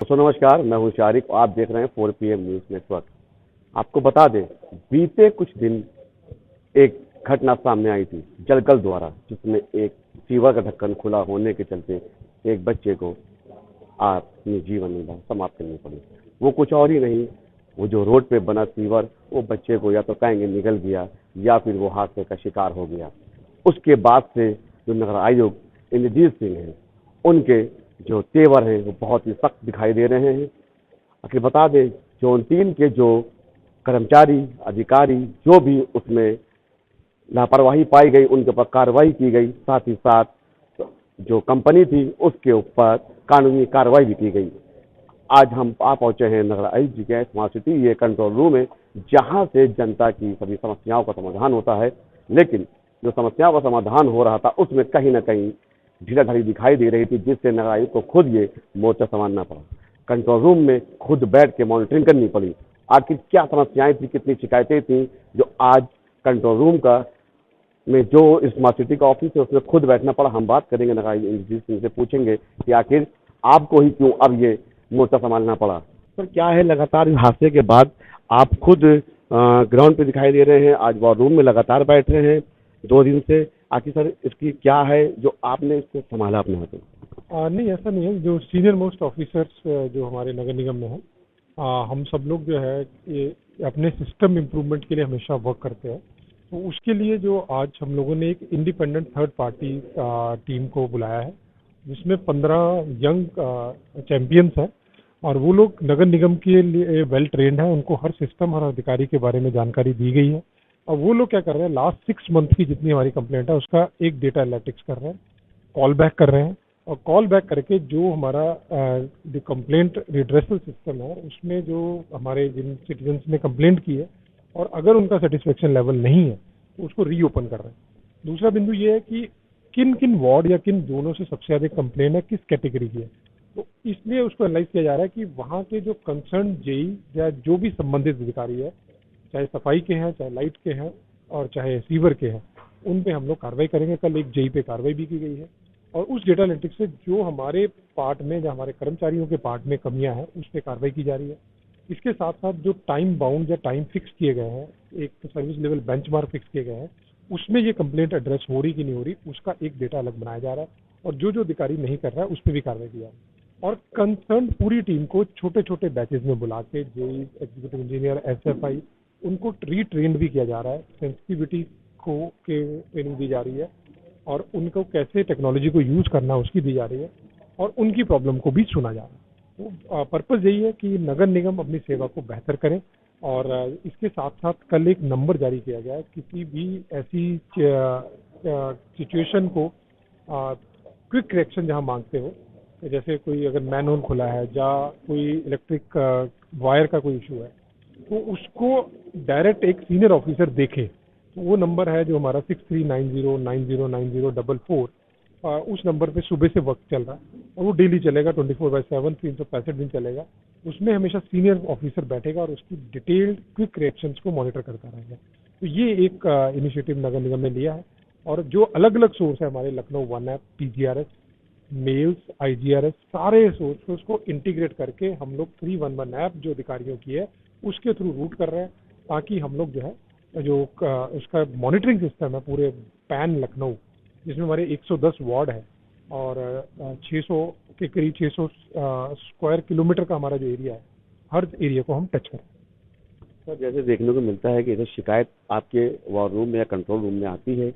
दोस्तों नमस्कार, मैं हूं शारिक और आप देख रहे हैं 4 PM न्यूज़ नेटवर्क। आपको बता दें, बीते कुछ दिन एक घटना सामने आई थी जलकल द्वारा, जिसमें एक सीवर का ढक्कन खुला होने के चलते एक बच्चे को अपनी जीवन लीला समाप्त करनी पड़ी। वो कुछ और ही नहीं, वो जो रोड पे बना सीवर वो बच्चे को या तो कहेंगे निगल गया या फिर वो हादसे का शिकार हो गया। उसके बाद से जो नगर आयुक्त इंद्रजीत सिंह हैं, उनके जो तेवर हैं वो बहुत ही सख्त दिखाई दे रहे हैं। आखिर बता दें, जोन 3 के जो कर्मचारी अधिकारी जो भी उसमें लापरवाही पाई गई उनके ऊपर कार्रवाई की गई, साथ ही साथ जो कंपनी थी उसके ऊपर कानूनी कार्रवाई भी की गई। आज हम पहुंचे हैं नगर आयुक्त जी के स्मार्ट सिटी ये कंट्रोल रूम है, जहां से जनता की सभी समस्याओं का समाधान होता है। लेकिन जो समस्याओं का समाधान हो रहा था उसमें कहीं ना कहीं ढीलाढाली दिखाई दे रही थी, जिससे नगर आयुक्त को खुद ये मोर्चा संभालना पड़ा। कंट्रोल रूम में खुद बैठ के मॉनिटरिंग करनी पड़ी। आखिर क्या समस्याएं थी, कितनी शिकायतें थी, जो आज कंट्रोल रूम का में जो स्मार्ट सिटी का ऑफिस है उसमें खुद बैठना पड़ा। हम बात करेंगे नगर आयुक्त इंद्रजीत सिंह से, पूछेंगे कि आखिर आपको ही क्यों अब ये मोर्चा संभालना पड़ा। सर, क्या है, लगातार इस हादसे के बाद आप खुद ग्राउंड पे दिखाई दे रहे हैं, आज वॉर रूम में लगातार बैठ रहे हैं 2 दिन से। आखिर सर इसकी क्या है जो आपने इसको संभाला अपने हाथों? नहीं, ऐसा नहीं है। जो सीनियर मोस्ट ऑफिसर्स जो हमारे नगर निगम में हैं, हम सब लोग जो है ये अपने सिस्टम इम्प्रूवमेंट के लिए हमेशा वर्क करते हैं। तो उसके लिए जो आज हम लोगों ने एक इंडिपेंडेंट थर्ड पार्टी टीम को बुलाया है, जिसमें 15 यंग चैंपियंस हैं और वो लोग नगर निगम के लिए वेल ट्रेंड हैं। उनको हर सिस्टम, हर अधिकारी के बारे में जानकारी दी गई है और वो लोग क्या कर रहे हैं, लास्ट 6 मंथ की जितनी हमारी कंप्लेंट है उसका एक डेटा एनालिटिक्स कर रहे हैं, कॉल बैक कर रहे हैं और कॉल बैक करके जो हमारा जो कंप्लेंट रिड्रेसल सिस्टम है उसमें जो हमारे जिन सिटीजन्स ने कंप्लेंट की है और अगर उनका सेटिस्फेक्शन लेवल नहीं है तो उसको रीओपन कर रहे हैं। दूसरा बिंदु ये है कि किन किन वार्ड या किन जोनों से सबसे अधिक कंप्लेंट है, किस कैटेगरी की है, तो इसलिए उसको एनालाइज किया जा रहा है कि वहाँ के जो कंसर्न जेई या जो भी संबंधित अधिकारी है, चाहे सफाई के हैं, चाहे लाइट के हैं और चाहे सीवर के हैं, उन पे हम लोग कार्रवाई करेंगे। कल एक जेई पे कार्रवाई भी की गई है और उस डेटा एनालिटिक्स से जो हमारे पार्ट में, जो हमारे कर्मचारियों के पार्ट में कमियां हैं उस पर कार्रवाई की जा रही है। इसके साथ साथ जो टाइम बाउंड या टाइम फिक्स किए गए हैं, एक सर्विस लेवल बेंचमार्क फिक्स किए गए हैं, उसमें ये कंप्लेंट एड्रेस हो रही कि नहीं हो रही उसका एक डेटा अलग बनाया जा रहा है और जो जो अधिकारी नहीं कर रहा है उस पर भी कार्रवाई की जा रही है। और कंसर्न पूरी टीम को छोटे छोटे बैचेज में बुला के जेई, एग्जीक्यूटिव इंजीनियर, एसएफआई, उनको रीट्रेंड भी किया जा रहा है। सेंसिटिविटी को के ट्रेनिंग दी जा रही है और उनको कैसे टेक्नोलॉजी को यूज करना उसकी दी जा रही है और उनकी प्रॉब्लम को भी सुना जा रहा है। तो पर्पस यही है कि नगर निगम अपनी सेवा को बेहतर करे और इसके साथ साथ कल एक नंबर जारी किया गया है, किसी भी ऐसी सिचुएशन को क्विक रिएक्शन जहां मांगते हो, जैसे कोई अगर मैन होल खुला है या कोई इलेक्ट्रिक वायर का कोई इशू है, तो उसको डायरेक्ट एक सीनियर ऑफिसर देखे, तो वो नंबर है जो हमारा 6390909044। उस नंबर पे सुबह से वर्क चल रहा है और वो डेली चलेगा, 24/7 365 दिन चलेगा। उसमें हमेशा सीनियर ऑफिसर बैठेगा और उसकी डिटेल्ड क्विक रिएक्शंस को मॉनिटर करता रहेगा। तो ये एक इनिशिएटिव नगर निगम ने लिया है और जो अलग अलग सोर्स है हमारे Lucknow one app, PGRS, mails, IGRS, सारे सोर्स को इंटीग्रेट करके हम लोग 311 ऐप जो अधिकारियों की है उसके थ्रू रूट कर रहे हैं, ताकि हम लोग जो है जो उसका मॉनिटरिंग सिस्टम है पूरे पैन लखनऊ, जिसमें हमारे 110 वार्ड है और 600 के करीब 600 स्क्वायर किलोमीटर का हमारा जो एरिया है, हर एरिया को हम टच करें। सर, जैसे देखने को मिलता है कि इधर शिकायत आपके वॉर रूम में या कंट्रोल रूम में आती है,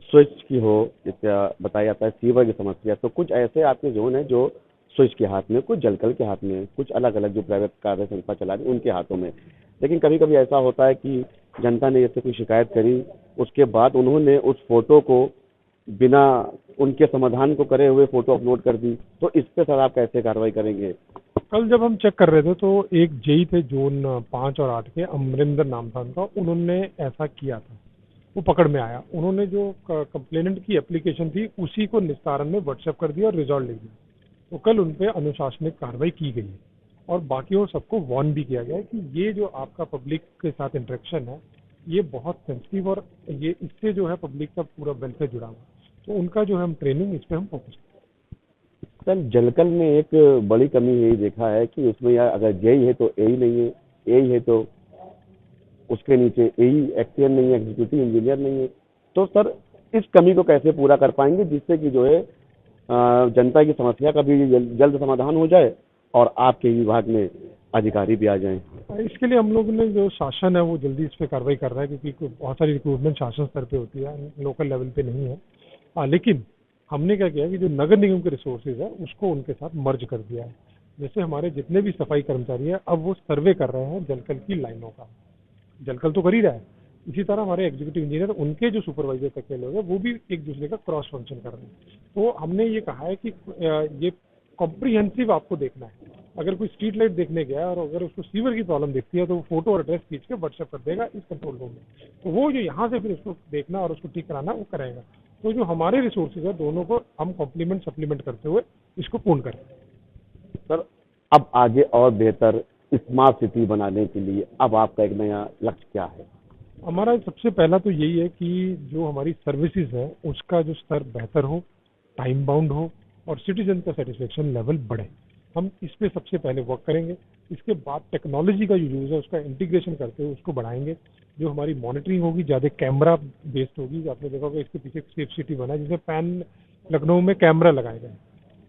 स्विच की हो, जैसे बताया जाता है सीवर की समस्या, तो कुछ ऐसे आपके जोन है जो स्विच के हाथ में, कुछ जलकल के हाथ में, कुछ अलग अलग जो प्राइवेट कार्य संस्था चला रही उनके हाथों में। लेकिन कभी कभी ऐसा होता है कि जनता ने जैसे कोई शिकायत करी, उसके बाद उन्होंने उस फोटो को बिना उनके समाधान को करे हुए फोटो अपलोड कर दी, तो इस पे सर आप कैसे कार्रवाई करेंगे? कल जब हम चेक कर रहे थे तो एक जेई थे जोन 5 और 8 के, अमरिंदर नाम था उनका, उन्होंने ऐसा किया था, वो पकड़ में आया। उन्होंने जो कंप्लेनेंट की एप्लीकेशन थी उसी को निस्तारण में व्हाट्सएप कर दिया और रिजॉल्व लिख दिया। तो कल उन पर अनुशासनिक कार्रवाई की गई है और बाकियों सबको वार्न भी किया गया है कि ये जो आपका पब्लिक के साथ इंटरेक्शन है ये बहुत सेंसिटिव और ये इससे जो है पब्लिक का पूरा वेलफेयर जुड़ा हुआ है। तो उनका जो है हम ट्रेनिंग, इस पर हम फोकस सर जलकल में एक बड़ी कमी यही देखा है कि उसमें यार अगर जेई है तो एई नहीं है, एई है तो उसके नीचे एई एक्सीएन नहीं है, एग्जीक्यूटिव इंजीनियर नहीं है। तो सर इस कमी को कैसे पूरा कर पाएंगे जिससे कि जो है जनता की समस्या का भी जल्द समाधान हो जाए और आपके विभाग में अधिकारी भी आ जाएं। इसके लिए हम लोग ने जो शासन है वो जल्दी इस पे कार्रवाई कर रहा है, क्योंकि बहुत सारी रिक्रूटमेंट शासन स्तर पे होती है, लोकल लेवल पे नहीं है। लेकिन हमने क्या किया कि जो नगर निगम के रिसोर्सेज है उसको उनके साथ मर्ज कर दिया है। जैसे हमारे जितने भी सफाई कर्मचारी है अब वो सर्वे कर रहे हैं जलकल की लाइनों का, जलकल तो कर ही रहा है, इसी तरह हमारे एग्जीक्यूटिव इंजीनियर उनके जो सुपरवाइजर तक के लोग हैं वो भी एक दूसरे का क्रॉस फंक्शन कर रहे हैं। तो हमने ये कहा है कि ये कॉम्प्रिहेंसिव आपको देखना है। अगर कोई स्ट्रीट लाइट देखने गया है और अगर उसको सीवर की प्रॉब्लम दिखती है तो वो फोटो और एड्रेस खींच के व्हाट्सएप कर देगा इस कंट्रोल रूम में, तो वो जो यहाँ से फिर उसको देखना और उसको ठीक कराना वो करेगा। तो जो हमारे रिसोर्सेज है दोनों को हम कॉम्प्लीमेंट सप्लीमेंट करते हुए इसको पूर्ण करें। सर अब आगे और बेहतर स्मार्ट सिटी बनाने के लिए अब आपका एक नया लक्ष्य क्या है? हमारा सबसे पहला तो यही है कि जो हमारी सर्विसेज है उसका जो स्तर बेहतर हो, टाइम बाउंड हो और सिटीजन का सेटिस्फेक्शन लेवल बढ़े। हम इस पे सबसे पहले वर्क करेंगे। इसके बाद टेक्नोलॉजी का जो यूज़ है उसका इंटीग्रेशन करते हुए उसको बढ़ाएंगे। जो हमारी मॉनिटरिंग होगी ज़्यादा कैमरा बेस्ड होगी। आपने देखा होगा इसके पीछे सेफ सिटी बना है जिसमें पैन लखनऊ में कैमरा लगाए गए हैं।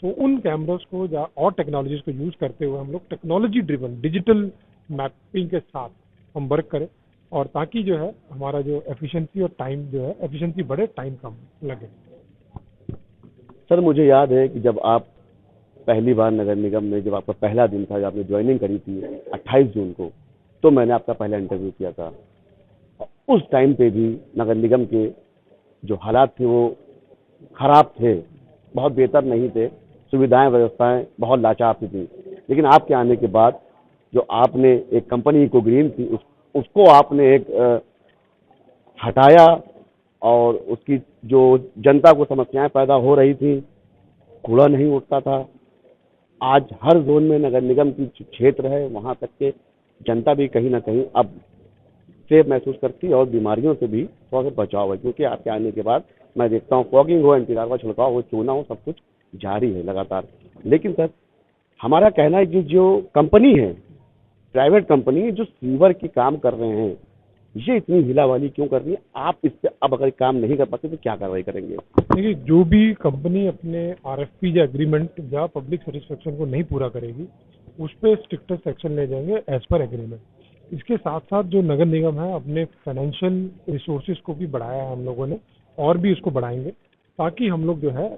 तो उन कैमरास को और टेक्नोलॉजीज को यूज़ करते हुए हम लोग टेक्नोलॉजी ड्रिवन डिजिटल मैपिंग के साथ हम वर्क करें, और ताकि जो है हमारा जो एफिशिएंसी और टाइम जो है एफिशिएंसी बढ़े, टाइम कम लगे। सर मुझे याद है कि जब आप पहली बार नगर निगम में, जब आपका पहला दिन था, जब आपने ज्वाइनिंग करी थी 28 जून को, तो मैंने आपका पहला इंटरव्यू किया था। उस टाइम पे भी नगर निगम के जो हालात थे वो खराब थे, बहुत बेहतर नहीं थे, सुविधाएं व्यवस्थाएं बहुत लाचार थी। लेकिन आपके आने के बाद जो आपने एक कंपनी इको ग्रीन थी उसको आपने एक हटाया, और उसकी जो जनता को समस्याएं पैदा हो रही थी, कूड़ा नहीं उठता था, आज हर जोन में नगर निगम की जो क्षेत्र है वहां तक के जनता भी कहीं ना कहीं अब सेफ महसूस करती है और बीमारियों से भी थोड़ा सा बचाव है। क्योंकि आपके आने के बाद मैं देखता हूँ फॉगिंग हो, एंटी लार्वा छिड़काव हो, चूना हो, सब कुछ जारी है लगातार। लेकिन सर हमारा कहना है कि जो कंपनी है, प्राइवेट कंपनी जो सीवर की काम कर रहे हैं, ये इतनी हिलावाली क्यों कर रही है? आप इस पे अब अगर काम नहीं कर पाते तो क्या कार्रवाई करेंगे? देखिए, जो भी कंपनी अपने आरएफपी या एग्रीमेंट या पब्लिक सेटिस्फेक्शन को नहीं पूरा करेगी उस पर स्ट्रिक्टेस्ट एक्शन ले जाएंगे एज पर एग्रीमेंट। इसके साथ साथ जो नगर निगम है अपने फाइनेंशियल रिसोर्सेज को भी बढ़ाया है हम लोगों ने, और भी उसको बढ़ाएंगे ताकि हम लोग जो है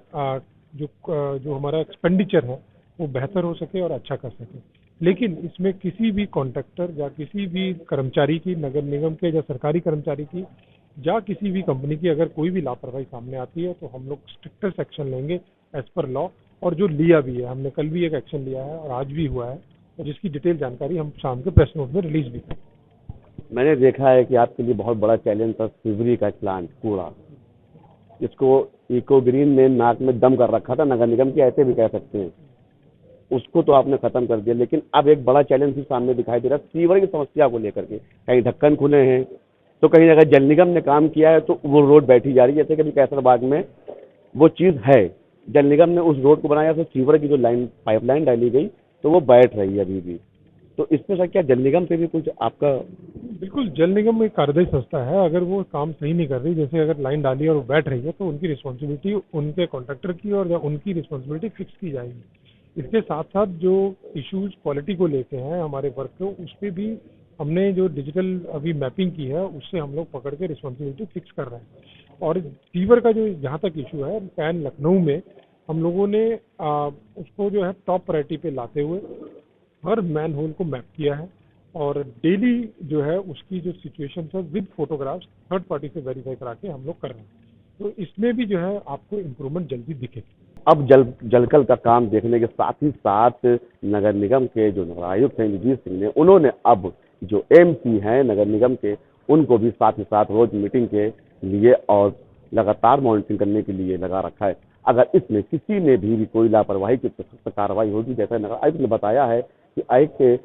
जो हमारा एक्सपेंडिचर है वो बेहतर हो सके और अच्छा कर सके। लेकिन इसमें किसी भी कॉन्ट्रैक्टर या किसी भी कर्मचारी की, नगर निगम के या सरकारी कर्मचारी की या किसी भी कंपनी की अगर कोई भी लापरवाही सामने आती है तो हम लोग स्ट्रिक्टेस्ट एक्शन लेंगे एज पर लॉ, और जो लिया भी है। हमने कल भी एक एक्शन लिया है और आज भी हुआ है, और जिसकी डिटेल जानकारी हम शाम के प्रेस नोट में रिलीज भी करें। मैंने देखा है कि आपके लिए बहुत बड़ा चैलेंज था सिवरी का प्लांट, कूड़ा, जिसको इको ग्रीन ने नाक में दम कर रखा था, नगर निगम की ऐसे भी कह सकते हैं, उसको तो आपने खत्म कर दिया। लेकिन अब एक बड़ा चैलेंज भी सामने दिखाई दे रहा है सीवर की समस्या को लेकर के। कहीं ढक्कन खुले हैं तो कहीं अगर जल निगम ने काम किया है तो वो रोड बैठी जा रही है। जैसे कभी कैसरबाग में वो चीज़ है, जल निगम ने उस रोड को बनाया तो सीवर की जो लाइन पाइपलाइन डाली गई तो वो बैठ रही है अभी भी। तो इसमें सर क्या जल निगम से भी कुछ आपका? बिल्कुल, जल निगम एक कार्यदायी संस्था है। अगर वो काम सही नहीं कर रही, जैसे अगर लाइन डाली और वो बैठ रही है, तो उनकी रिस्पॉन्सिबिलिटी उनके कॉन्ट्रैक्टर की और उनकी रिस्पॉन्सिबिलिटी फिक्स की जाएगी। इसके साथ साथ जो इश्यूज क्वालिटी को लेके हैं हमारे वर्क को, उस पर भी हमने जो डिजिटल अभी मैपिंग की है उससे हम लोग पकड़ के रिस्पॉन्सिबिलिटी फिक्स कर रहे हैं। और फीवर का जो जहाँ तक इशू है, पैन लखनऊ में हम लोगों ने उसको जो है टॉप प्रायोरिटी पे लाते हुए हर मैन होल को मैप किया है, और डेली जो है उसकी जो सिचुएशन है विद फोटोग्राफ्स थर्ड पार्टी से वेरीफाई करा के हम लोग कर रहे हैं। तो इसमें भी जो है आपको इम्प्रूवमेंट जल्दी दिखेगी। अब जलकल का काम देखने के साथ ही साथ नगर निगम के जो नगर आयुक्त हैं विजीत सिंह ने, उन्होंने अब जो एमसी हैं नगर निगम के, उनको भी साथ ही साथ रोज मीटिंग के लिए और लगातार मॉनिटरिंग करने के लिए लगा रखा है। अगर इसमें किसी ने भी कोई लापरवाही की सख्त कार्रवाई होगी, जैसा नगर आयुक्त ने बताया है कि आयुक्त के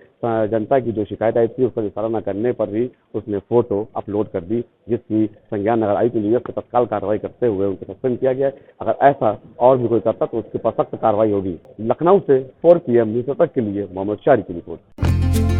जनता की जो शिकायत आई थी उसका निस्तारण न करने पर भी उसने फोटो अपलोड कर दी, जिसकी संज्ञान नगर आयुक्त न्यूयॉर्क से तत्काल कार्रवाई करते हुए उनको सस्पेंड किया गया है। अगर ऐसा और भी कोई करता तो उसके पर सख्त कार्रवाई होगी। लखनऊ से 4 PM न्यूज तक के लिए मोहम्मद शारी की रिपोर्ट।